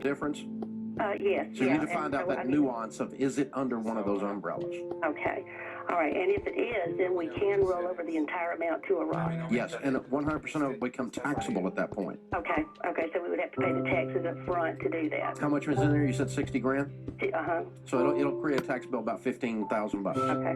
difference? Yes. So you need to find out that nuance of, is it under one of those umbrellas? Okay. All right. And if it is, then we can roll over the entire amount to a Roth. Yes, and 100% of it will become taxable at that point. Okay. Okay. So we would have to pay the taxes up front to do that. How much was in there? You said 60 grand? Uh-huh. So it'll create a tax bill about 15,000 bucks. Okay.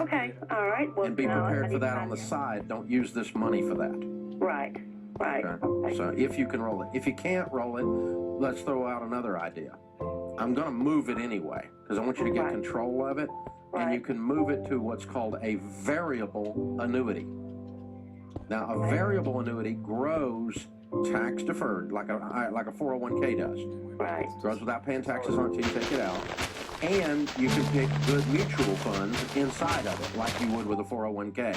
Okay. All right. Well, and be prepared for that on the side. Don't use this money for that. Right. Right. Okay. So if you can roll it. If you can't roll it, let's throw out another idea. I'm going to move it anyway because I want you to get control of it. Right. And you can move it to what's called a variable annuity. Now, a variable annuity grows tax deferred, like a 401k does. Right. Grows without paying taxes on it until you take it out. And you can pick good mutual funds inside of it, like you would with a 401k. Okay.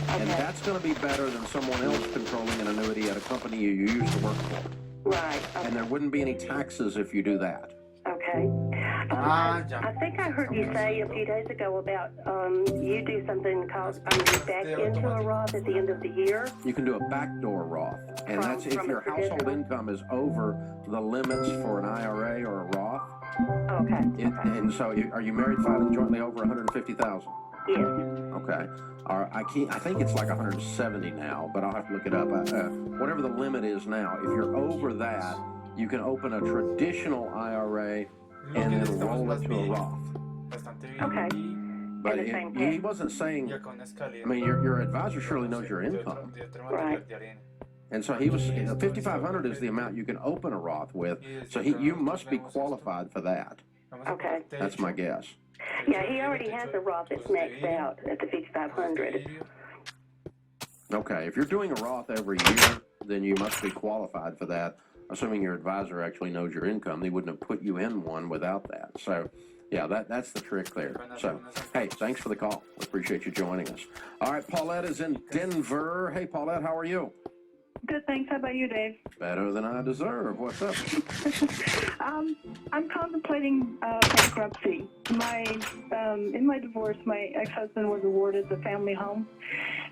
And that's going to be better than someone else controlling an annuity at a company you used to work for. Right. Okay. And there wouldn't be any taxes if you do that. Okay. I think I heard you say a few days ago about you do something called back into a Roth at the end of the year. You can do a backdoor Roth, and that's if your household income is over the limits for an IRA or a Roth. Okay. And so, are you married filing jointly over 150,000? Yes. Okay. I think it's like 170 now, but I'll have to look it up. Whatever the limit is now, if you're over that, you can open a traditional IRA and then roll it to a Roth. Okay. But he wasn't saying, I mean, your advisor surely knows your income. Right. And so he was, 5,500 is the amount you can open a Roth with, so you must be qualified for that. Okay. That's my guess. Yeah, he already has a Roth that's maxed out at the 5,500. Okay, if you're doing a Roth every year, then you must be qualified for that. Assuming your advisor actually knows your income, they wouldn't have put you in one without that. So, yeah, that's the trick there. So, hey, thanks for the call. We appreciate you joining us. All right, Paulette is in Denver. Hey, Paulette, how are you? Good, thanks. How about you, Dave? Better than I deserve. What's up? I'm contemplating bankruptcy. In my divorce, my ex-husband was awarded the family home,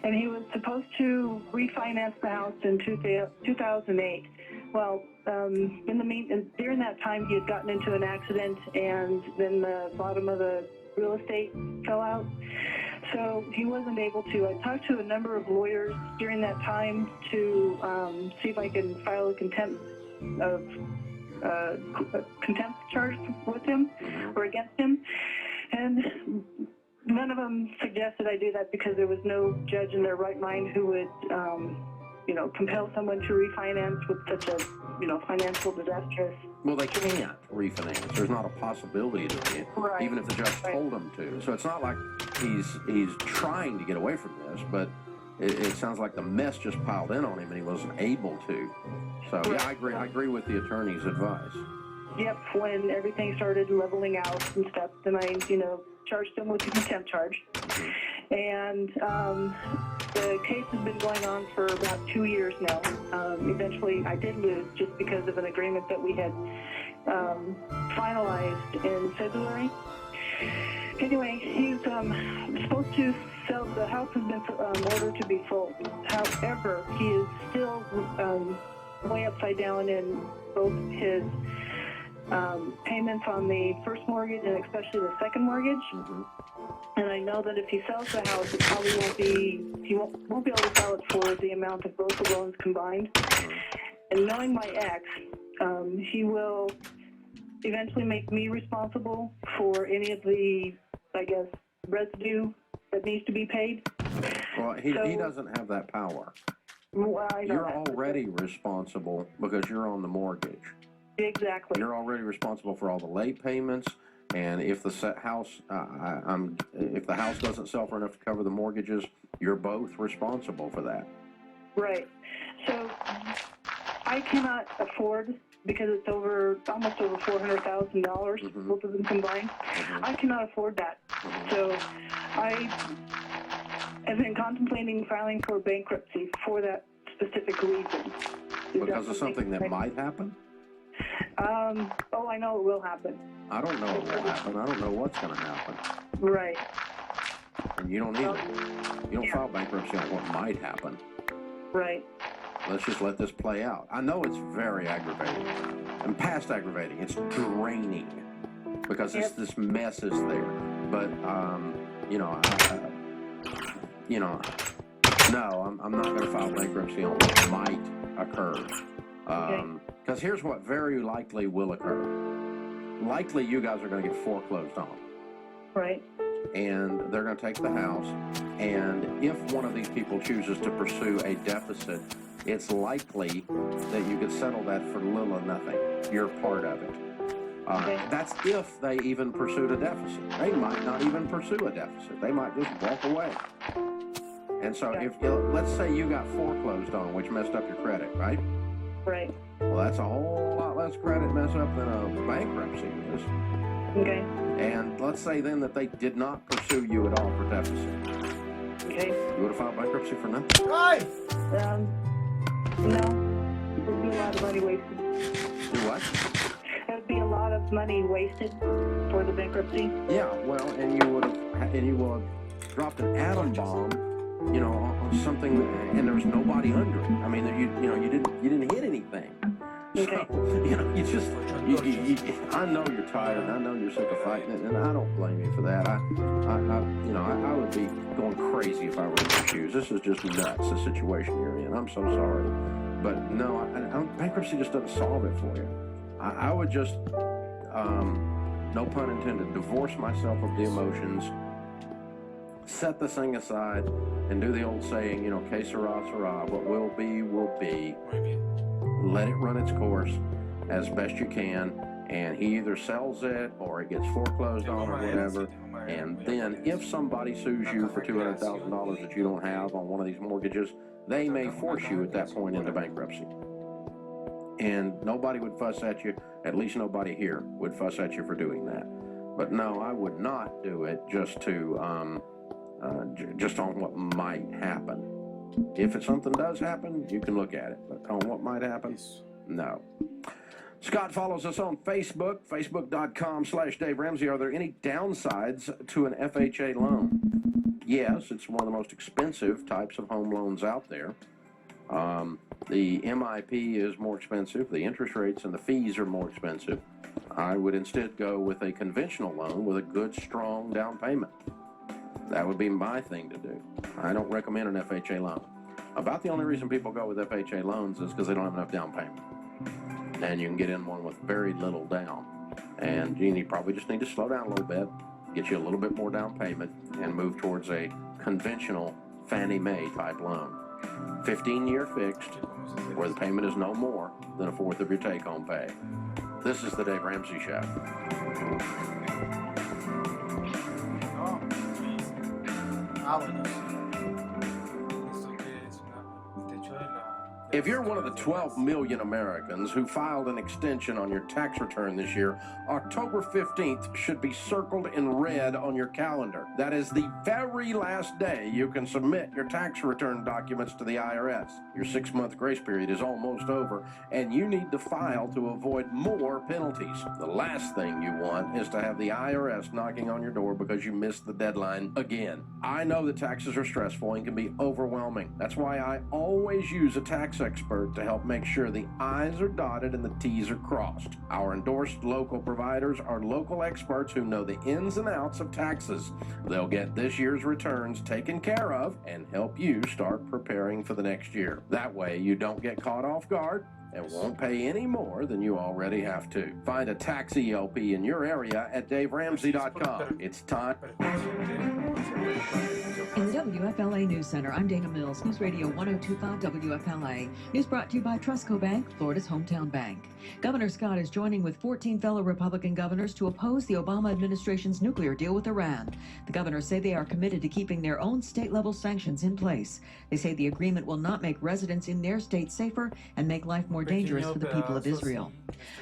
and he was supposed to refinance the house in 2008. Well, during that time, he had gotten into an accident, and then the bottom of the real estate fell out. So he wasn't able to. I talked to a number of lawyers during that time to see if I can file a contempt charge with him or against him, and none of them suggested I do that because there was no judge in their right mind who would, compel someone to refinance with such a, financial disastrous. Well, they can't refinance. There's not a possibility to do it, right. Even if the judge told them to. So it's not like he's trying to get away from this, but it sounds like the mess just piled in on him and he wasn't able to. So, yeah, I agree. I agree with the attorney's advice. Yep, when everything started leveling out and stuff, then I, charged him with the contempt charge. And the case has been going on for about 2 years now. Eventually, I did lose just because of an agreement that we had finalized in February. Anyway, he's supposed to sell. The house has been ordered to be sold. However, he is still way upside down in both his payments on the first mortgage and especially the second mortgage. Mm-hmm. And I know that if he sells the house, it probably he won't be able to sell it for the amount of both the loans combined. Mm-hmm. And knowing my ex, he will eventually make me responsible for any of the, I guess, residue that needs to be paid. Well, he doesn't have that power. Well, you're already responsible because you're on the mortgage. Exactly. You're already responsible for all the late payments, and if the house, if the house doesn't sell for enough to cover the mortgages, you're both responsible for that. Right. So I cannot afford, because it's almost over $400,000, both of them combined. I cannot afford that. So I have been contemplating filing for bankruptcy for that specific reason. Because of something that might happen? I know it will happen. I don't know what will happen. I don't know what's going to happen. Right. And you don't either. You don't file bankruptcy on what might happen. Right. Let's just let this play out. I know it's very aggravating. and past aggravating. It's draining because it's, this mess is there. But you know, no, I'm not going to file bankruptcy on what might occur. Because here's what very likely will occur. Likely you guys are going to get foreclosed on. Right. And they're going to take the house. And if one of these people chooses to pursue a deficit, it's likely that you could settle that for little or nothing. You're part of it. That's if they even pursued a deficit. They might not even pursue a deficit. They might just walk away. And so if, let's say you got foreclosed on, which messed up your credit, right? Right. Well, that's a whole lot less credit mess up than a bankruptcy is. Okay. And let's say then that they did not pursue you at all for deficit. Okay. You would have filed bankruptcy for nothing? No. It would be a lot of money wasted. Do what? It would be a lot of money wasted for the bankruptcy. Yeah, well, and you will have dropped an atom bomb, you know, on something, and there's nobody under it. I mean, you didn't hit anything. Okay. So, you know, I know you're tired, and I know you're sick of fighting it, and I don't blame you for that. I would be going crazy if I were in your shoes. This is just nuts, the situation you're in. I'm so sorry. But no, bankruptcy just doesn't solve it for you. I would just, no pun intended, divorce myself of the emotions, set this thing aside, and do the old saying, you know, que sera, sera. What will be, will be. Let it run its course as best you can, and he either sells it or it gets foreclosed on or whatever. And then if somebody sues you for $200,000 that you don't have on one of these mortgages, they may force you at that point into bankruptcy. And nobody would fuss at you, at least nobody here would fuss at you for doing that. But no, I would not do it just to, just on what might happen. If something does happen, you can look at it. But on what might happen, no. Scott follows us on Facebook, facebook.com/Dave Ramsey. Are there any downsides to an FHA loan? Yes, it's one of the most expensive types of home loans out there. The MIP is more expensive. The interest rates and the fees are more expensive. I would instead go with a conventional loan with a good, strong down payment. That would be my thing to do. I don't recommend an FHA loan. About the only reason people go with FHA loans is because they don't have enough down payment. And you can get in one with very little down. And you probably just need to slow down a little bit, get you a little bit more down payment, and move towards a conventional Fannie Mae type loan. 15-year fixed, where the payment is no more than a fourth of your take-home pay. This is the Dave Ramsey Show. If you're one of the 12 million Americans who filed an extension on your tax return this year, October 15th should be circled in red on your calendar. That is the very last day you can submit your tax return documents to the IRS. Your 6-month grace period is almost over, and you need to file to avoid more penalties. The last thing you want is to have the IRS knocking on your door because you missed the deadline again. I know that taxes are stressful and can be overwhelming. That's why I always use a tax expert to help make sure the I's are dotted and the T's are crossed. Our endorsed local providers are local experts who know the ins and outs of taxes. They'll get this year's returns taken care of and help you start preparing for the next year. That way you don't get caught off guard and won't pay any more than you already have to. Find a tax ELP in your area at DaveRamsey.com. It's time. In the WFLA News Center, I'm Dana Mills, News Radio 102.5 WFLA. News brought to you by Trustco Bank, Florida's hometown bank. Governor Scott is joining with 14 fellow Republican governors to oppose the Obama administration's nuclear deal with Iran. The governors say they are committed to keeping their own state-level sanctions in place. They say the agreement will not make residents in their state safer and make life more dangerous for the people of Israel.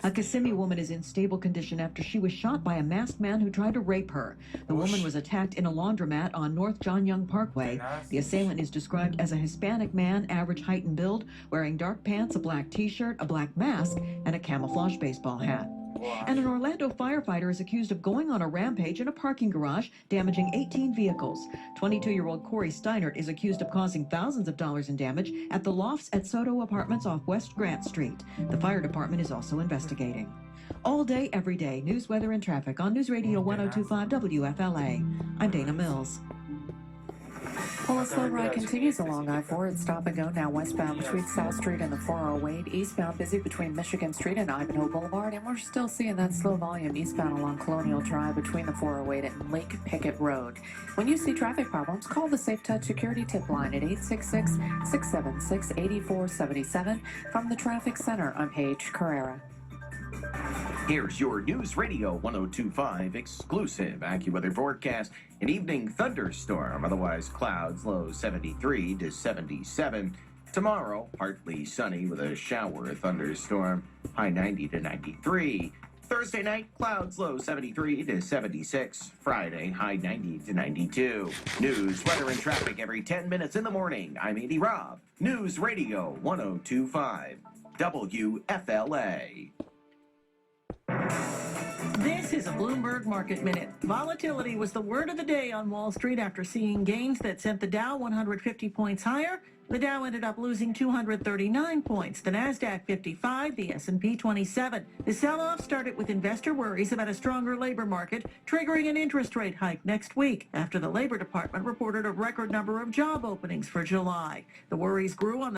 A Kissimmee woman is in stable condition after she was shot by a masked man who tried to rape her. The woman was attacked in a laundromat on North John Young Parkway. The assailant is described as a Hispanic man, average height and build, wearing dark pants, a black t-shirt, a black mask, and a camouflage baseball hat. And an Orlando firefighter is accused of going on a rampage in a parking garage, damaging 18 vehicles. 22-year-old Corey Steinert is accused of causing thousands of dollars in damage at the lofts at Soto Apartments off West Grant Street. The fire department is also investigating. All day, every day, news, weather, and traffic on News Radio 102.5 WFLA. I'm Dana Mills. Well, a slow ride continues along I-4. It's stop and go now westbound between South Street and the 408. Eastbound busy between Michigan Street and Ivanhoe Boulevard. And we're still seeing that slow volume eastbound along Colonial Drive between the 408 and Lake Pickett Road. When you see traffic problems, call the Safe Touch Security Tip Line at 866-676-8477. From the Traffic Center, I'm Paige Carrera. Here's your News Radio 102.5 exclusive AccuWeather forecast. An evening thunderstorm, otherwise clouds, low 73 to 77. Tomorrow, partly sunny with a shower thunderstorm, high 90 to 93. Thursday night, clouds, low 73 to 76. Friday, high 90 to 92. News, weather, and traffic every 10 minutes in the morning. I'm Andy Robb. News Radio 102.5 WFLA. This is a Bloomberg Market Minute. Volatility was the word of the day on Wall Street after seeing gains that sent the Dow 150 points higher. The Dow ended up losing 239 points, the Nasdaq 55, the S&P 27. The sell-off started with investor worries about a stronger labor market, triggering an interest rate hike next week after the Labor Department reported a record number of job openings for July. The worries grew on